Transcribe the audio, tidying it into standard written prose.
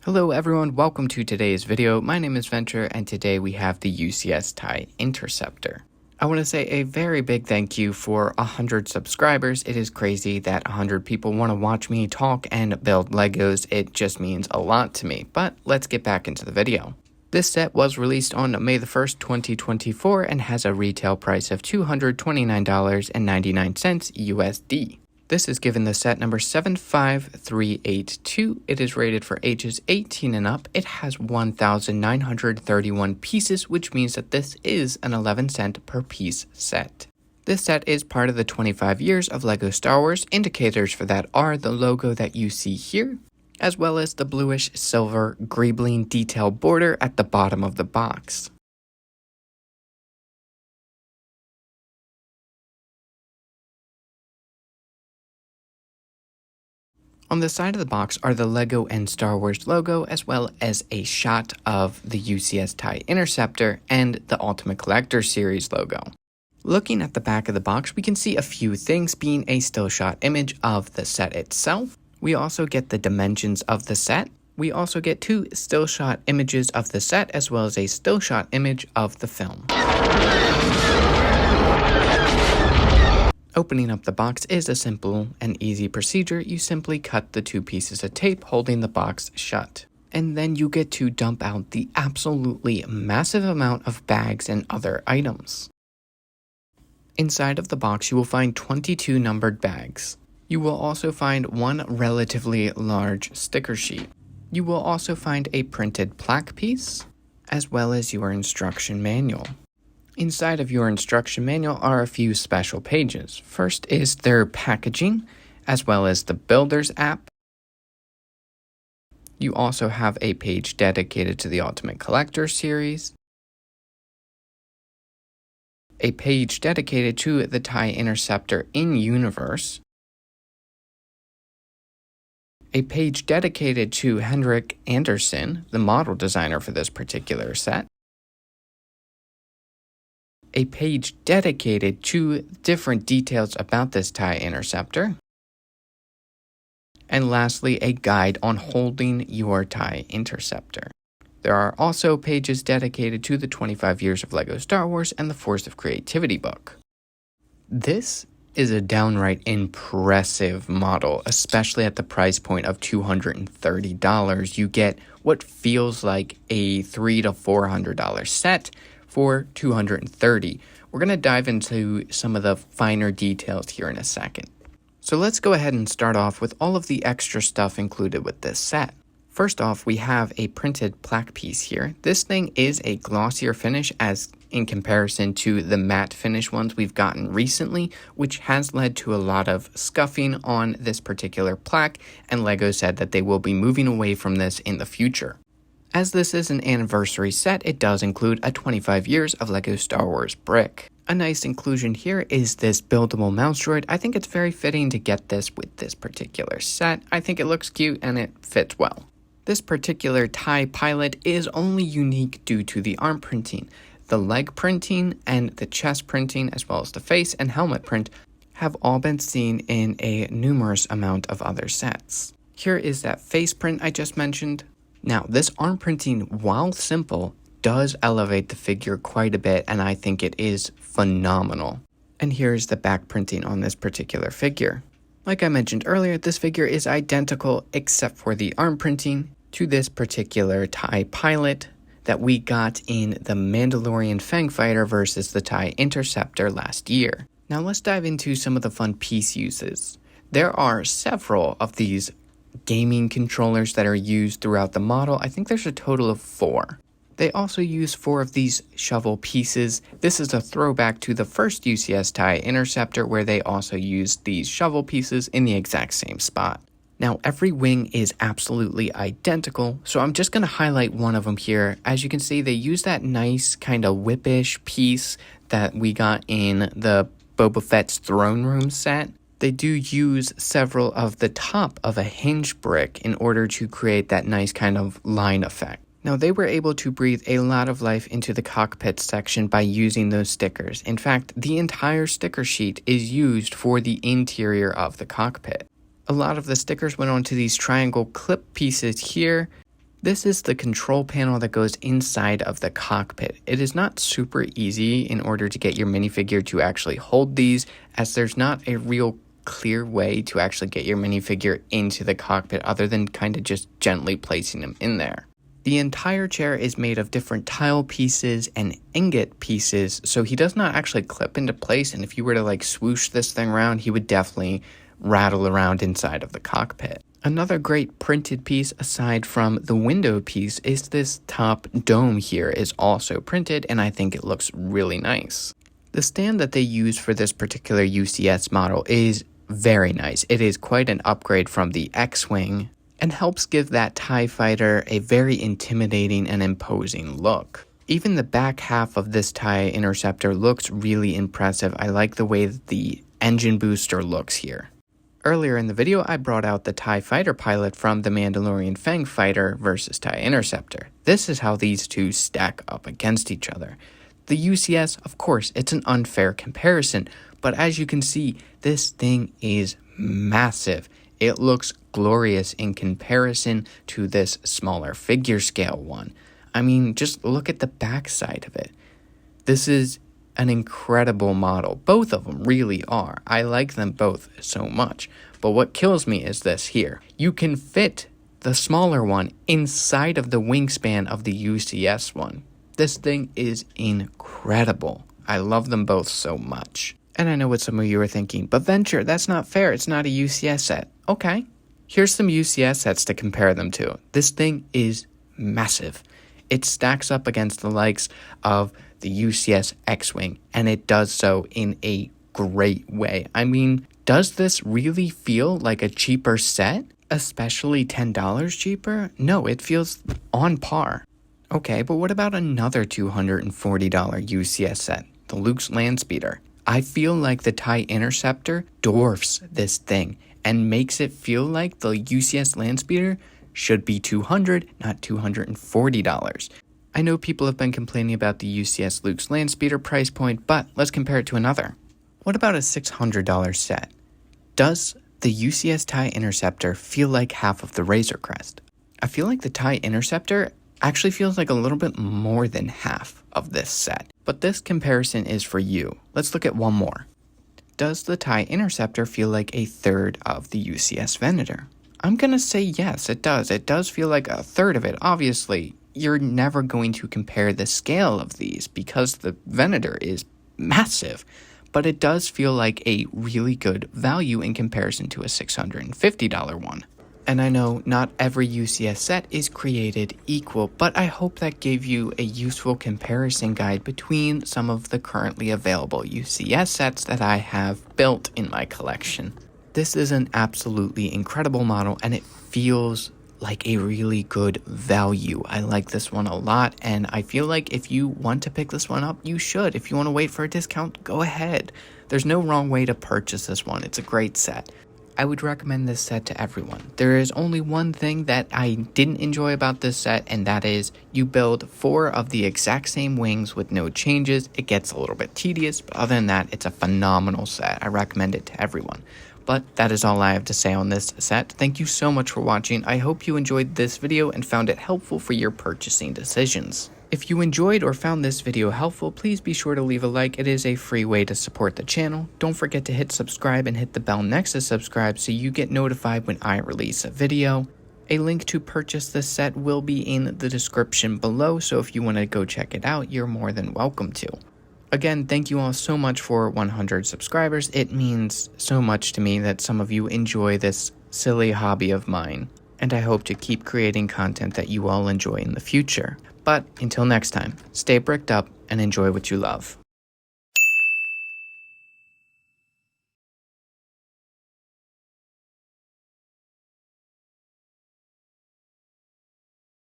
Hello everyone, welcome to today's video. My name is Venture and today we have the UCS TIE Interceptor. I want to say a very big thank you for 100 subscribers. It is crazy that 100 people want to watch me talk and build Legos. It just means a lot to me, but let's get back into the video. This set was released on May the 1st, 2024 and has a retail price of $229.99 USD. This is given the set number 75382. It is rated for ages 18 and up. It has 1,931 pieces, which means that this is an 11 cent per piece set. This set is part of the 25 years of LEGO Star Wars. Indicators for that are the logo that you see here, as well as the bluish silver greebling detail border at the bottom of the box. On the side of the box are the LEGO and Star Wars logo, as well as a shot of the UCS TIE Interceptor and the Ultimate Collector Series logo. Looking at the back of the box, we can see a few things, being a still shot image of the set itself. We also get the dimensions of the set. We also get two still shot images of the set, as well as a still shot image of the film. Opening up the box is a simple and easy procedure. You simply cut the two pieces of tape holding the box shut. And then you get to dump out the absolutely massive amount of bags and other items. Inside of the box, you will find 22 numbered bags. You will also find one relatively large sticker sheet. You will also find a printed plaque piece, as well as your instruction manual. Inside of your instruction manual are a few special pages. First is their packaging, as well as the Builders app. You also have a page dedicated to the Ultimate Collector Series, a page dedicated to the TIE Interceptor in-universe, a page dedicated to Henrik Anderson, the model designer for this particular set, a page dedicated to different details about this TIE Interceptor, and lastly, a guide on holding your TIE Interceptor. There are also pages dedicated to the 25 years of LEGO Star Wars and the Force of Creativity book. This is a downright impressive model, especially at the price point of $230. You get what feels like a $300 to $400 set for $230. We're going to dive into some of the finer details here in a second. So let's go ahead and start off with all of the extra stuff included with this set. First off, we have a printed plaque piece here. This thing is a glossier finish as in comparison to the matte finish ones we've gotten recently, which has led to a lot of scuffing on this particular plaque, and LEGO said that they will be moving away from this in the future. As this is an anniversary set, it does include a 25 years of LEGO Star Wars brick. A nice inclusion here is this buildable mouse droid. I think it's very fitting to get this with this particular set. I think it looks cute and it fits well. This particular TIE pilot is only unique due to the arm printing. The leg printing and the chest printing, as well as the face and helmet print, have all been seen in a numerous amount of other sets. Here is that face print I just mentioned. Now, this arm printing, while simple, does elevate the figure quite a bit, and I think it is phenomenal. And here's the back printing on this particular figure. Like I mentioned earlier, this figure is identical except for the arm printing to this particular TIE pilot that we got in the Mandalorian Fangfighter versus the TIE Interceptor last year. Now let's dive into some of the fun piece uses. There are several of these gaming controllers that are used throughout the model. I think there's a total of 4. They also use 4 of these shovel pieces. This is a throwback to the first UCS TIE Interceptor, where they also used these shovel pieces in the exact same spot. Now, every wing is absolutely identical, so I'm just going to highlight one of them here. As you can see, they use that nice kind of whippish piece that we got in the Boba Fett's throne room set. They do use several of the top of a hinge brick in order to create that nice kind of line effect. Now, they were able to breathe a lot of life into the cockpit section by using those stickers. In fact, the entire sticker sheet is used for the interior of the cockpit. A lot of the stickers went onto these triangle clip pieces here, This is the control panel that goes inside of the cockpit. It is not super easy in order to get your minifigure to actually hold these, as there's not a real clear way to actually get your minifigure into the cockpit other than kind of just gently placing them in there. The entire chair is made of different tile pieces and ingot pieces, so he does not actually clip into place, and if you were to like swoosh this thing around, he would definitely rattle around inside of the cockpit. Another great printed piece aside from the window piece is this top dome here is also printed, and I think it looks really nice. The stand that they use for this particular UCS model is very nice. It is quite an upgrade from the X-Wing and helps give that TIE fighter a very intimidating and imposing look. Even the back half of this TIE Interceptor looks really impressive. I like the way that the engine booster looks here. Earlier in the video, I brought out the TIE fighter pilot from the Mandalorian Fang Fighter versus TIE Interceptor. This is how these two stack up against each other. The UCS, of course, it's an unfair comparison, but as you can see, this thing is massive. It looks glorious in comparison to this smaller figure scale one. I mean, just look at the back side of it. This is an incredible model. Both of them really are. I like them both so much. But what kills me is this here. You can fit the smaller one inside of the wingspan of the UCS one. This thing is incredible. I love them both so much. And I know what some of you are thinking, but Venture, that's not fair. It's not a UCS set. Okay, here's some UCS sets to compare them to. This thing is massive. It stacks up against the likes of the UCS X-Wing, and it does so in a great way. I mean, does this really feel like a cheaper set? Especially $10 cheaper? No, it feels on par. Okay, but what about another $240 UCS set, the Luke's Landspeeder? I feel like the TIE Interceptor dwarfs this thing and makes it feel like the UCS Landspeeder should be $200, not $240. I know people have been complaining about the UCS Luke's Landspeeder price point, but let's compare it to another. What about a $600 set? Does the UCS TIE Interceptor feel like half of the Razor Crest? I feel like the TIE Interceptor actually feels like a little bit more than half of this set. But this comparison is for you. Let's look at one more. Does the TIE Interceptor feel like a third of the UCS Venator? I'm gonna say yes, it does. It does feel like a third of it. Obviously, you're never going to compare the scale of these because the Venator is massive, but it does feel like a really good value in comparison to a $650 one. And I know not every UCS set is created equal, but I hope that gave you a useful comparison guide between some of the currently available UCS sets that I have built in my collection. This is an absolutely incredible model, and it feels like a really good value. I like this one a lot, and I feel like if you want to pick this one up, you should. If you want to wait for a discount, go ahead. There's no wrong way to purchase this one. It's a great set. I would recommend this set to everyone. There is only one thing that I didn't enjoy about this set, and that is you build 4 of the exact same wings with no changes. It gets a little bit tedious, but other than that, it's a phenomenal set. I recommend it to everyone. But that is all I have to say on this set. Thank you so much for watching. I hope you enjoyed this video and found it helpful for your purchasing decisions. If you enjoyed or found this video helpful, please be sure to leave a like. It is a free way to support the channel. Don't forget to hit subscribe and hit the bell next to subscribe so you get notified when I release a video. A link to purchase this set will be in the description below, so if you want to go check it out, you're more than welcome to. Again, thank you all so much for 100 subscribers. It means so much to me that some of you enjoy this silly hobby of mine, and I hope to keep creating content that you all enjoy in the future. But until next time, stay bricked up and enjoy what you love.